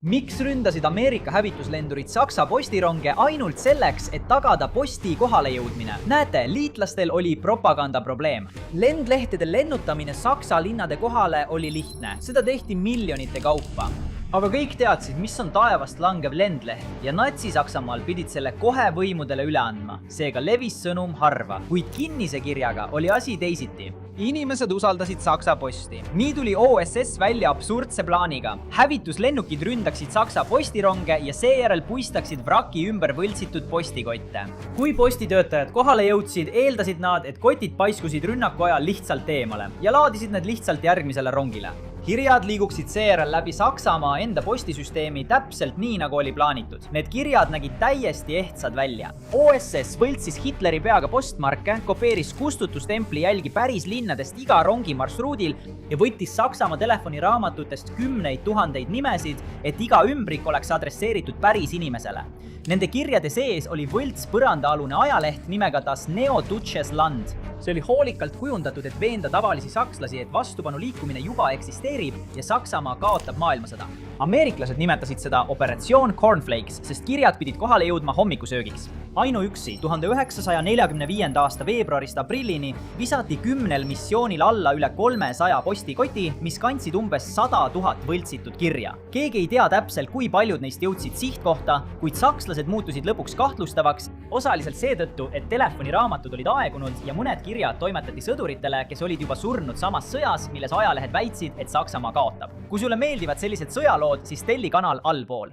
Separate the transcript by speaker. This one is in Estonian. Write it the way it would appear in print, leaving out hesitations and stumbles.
Speaker 1: Miks ründasid Ameerika hävituslendurid Saksa postironge ainult selleks, et tagada posti kohalejõudmine? Näete, liitlastel oli propagandaprobleem. Lendlehtede lennutamine Saksa linnade kohale oli lihtne, seda tehti miljonite kaupa. Aga kõik teadsid, mis on taevast langev lendleht ja Natsi-Saksamaal pidid selle kohe võimudele üle andma. Seega levis sõnum harva, kuid kinnise kirjaga oli asi teisiti. Inimesed usaldasid Saksa posti. Nii tuli OSS välja absurdse plaaniga. Hävituslennukid ründaksid Saksa postironge ja seejärel puistaksid vraki ümber võltsitud postikotte. Kui postitöötajad kohale jõudsid, eeldasid nad, et kotid paiskusid rünnaku ajal lihtsalt eemale ja laadisid need lihtsalt järgmisele rongile. Kirjad liiguksid seejärel läbi Saksamaa enda postisüsteemi täpselt nii, nagu oli plaanitud. Need kirjad nägid täiesti ehtsad välja. OSS võltsis Hitleri peaga postmarke, kopeeris kustutustempli jälgi päris linnadest iga rongi marsruudil ja võttis Saksamaa telefoniraamatutest kümneid tuhandeid nimesid, et iga ümbrik oleks adresseeritud päris inimesele. Nende kirjade sees oli võlts põrandaalune ajaleht nimega Das Neo-Deutsches Land. See oli hoolikalt kujundatud, et veenda tavalisi sakslasi, et vastupanu liikumine juba eksisteerib ja Saksamaa kaotab maailmasõda. Ameeriklased nimetasid seda Operatsioon Cornflakes, sest kirjad pidid kohale jõudma hommikusöögiks. Ainuüksi 1945. aasta veebruarist aprillini visati 10 missioonil alla üle 300 postikoti, mis kandsid umbes 100 000 võltsitud kirja. Keegi ei tea täpselt, kui paljud neist jõudsid sihtkohta, kuid sakslased muutusid lõpuks kahtlustavaks, osaliselt seetõttu, et telefoniraamatud olid aegunud ja mõned kirjad toimetati sõduritele, kes olid juba surnud samas sõjas, milles ajalehed väitsid, et Saksamaa kaotab. Kui sulle meeldivad sellised sõjalood, siis telli kanal allpool.